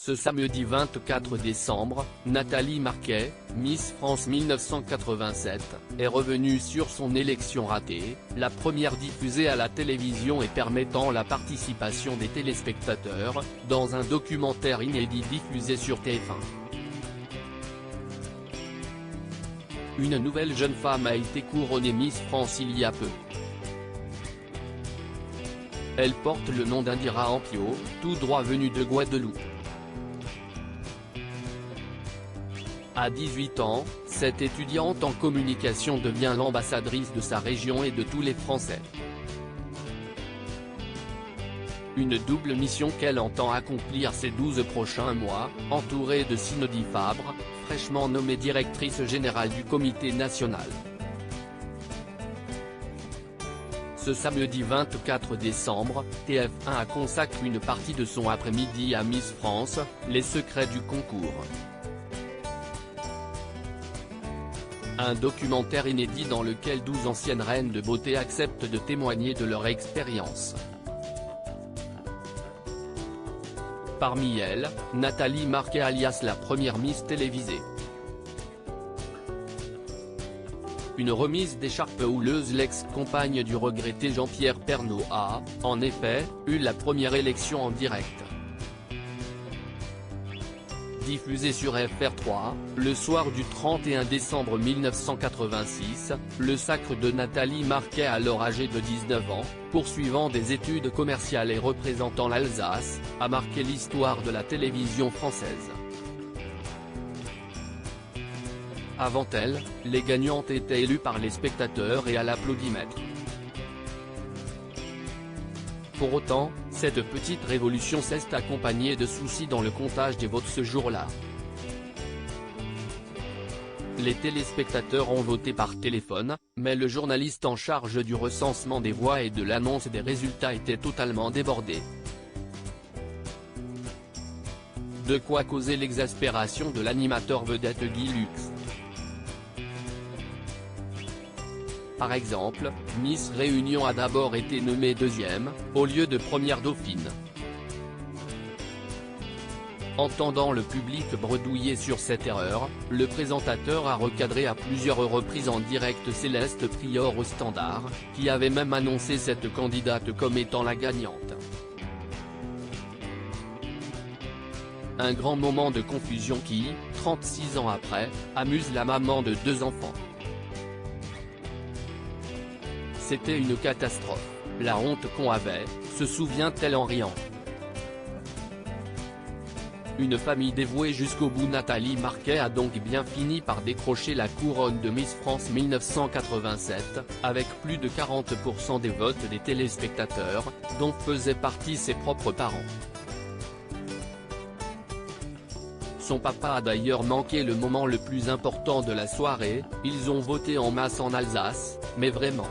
Ce samedi 24 décembre, Nathalie Marquet, Miss France 1987, est revenue sur son élection ratée, la première diffusée à la télévision et permettant la participation des téléspectateurs, dans un documentaire inédit diffusé sur TF1. Une nouvelle jeune femme a été couronnée Miss France il y a peu. Elle porte le nom d'Indira Ampio, tout droit venue de Guadeloupe. À 18 ans, cette étudiante en communication devient l'ambassadrice de sa région et de tous les Français. Une double mission qu'elle entend accomplir ces 12 prochains mois, entourée de Cindy Fabre, fraîchement nommée directrice générale du comité national. Ce samedi 24 décembre, TF1 a consacré une partie de son après-midi à Miss France, les secrets du concours. Un documentaire inédit dans lequel 12 anciennes reines de beauté acceptent de témoigner de leur expérience. Parmi elles, Nathalie Marquet alias la première Miss télévisée. Une remise d'écharpe houleuse. L'ex-compagne du regretté Jean-Pierre Pernaut a, en effet, eu la première élection en direct. Diffusé sur FR3, le soir du 31 décembre 1986, le sacre de Nathalie Marquet, alors âgée de 19 ans, poursuivant des études commerciales et représentant l'Alsace, a marqué l'histoire de la télévision française. Avant elle, les gagnantes étaient élues par les spectateurs et à l'applaudimètre. Pour autant, cette petite révolution s'est accompagnée de soucis dans le comptage des votes ce jour-là. Les téléspectateurs ont voté par téléphone, mais le journaliste en charge du recensement des voix et de l'annonce des résultats était totalement débordé. De quoi causer l'exaspération de l'animateur vedette Guy Lux. Par exemple, Miss Réunion a d'abord été nommée deuxième, au lieu de première dauphine. Entendant le public bredouiller sur cette erreur, le présentateur a recadré à plusieurs reprises en direct Céleste Prior au Standard, qui avait même annoncé cette candidate comme étant la gagnante. Un grand moment de confusion qui, 36 ans après, amuse la maman de 2 enfants. C'était une catastrophe, la honte qu'on avait, se souvient-elle en riant. Une famille dévouée jusqu'au bout. Nathalie Marquet a donc bien fini par décrocher la couronne de Miss France 1987, avec plus de 40% des votes des téléspectateurs, dont faisaient partie ses propres parents. Son papa a d'ailleurs manqué le moment le plus important de la soirée, ils ont voté en masse en Alsace, mais vraiment.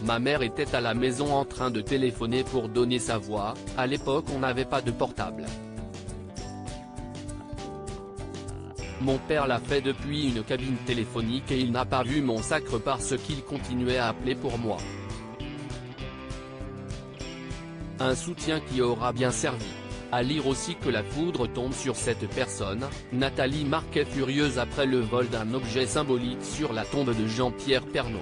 Ma mère était à la maison en train de téléphoner pour donner sa voix, à l'époque on n'avait pas de portable. Mon père l'a fait depuis une cabine téléphonique et il n'a pas vu mon sacre parce qu'il continuait à appeler pour moi. Un soutien qui aura bien servi. À lire aussi que la foudre tombe sur cette personne, Nathalie Marquet furieuse après le vol d'un objet symbolique sur la tombe de Jean-Pierre Pernaut.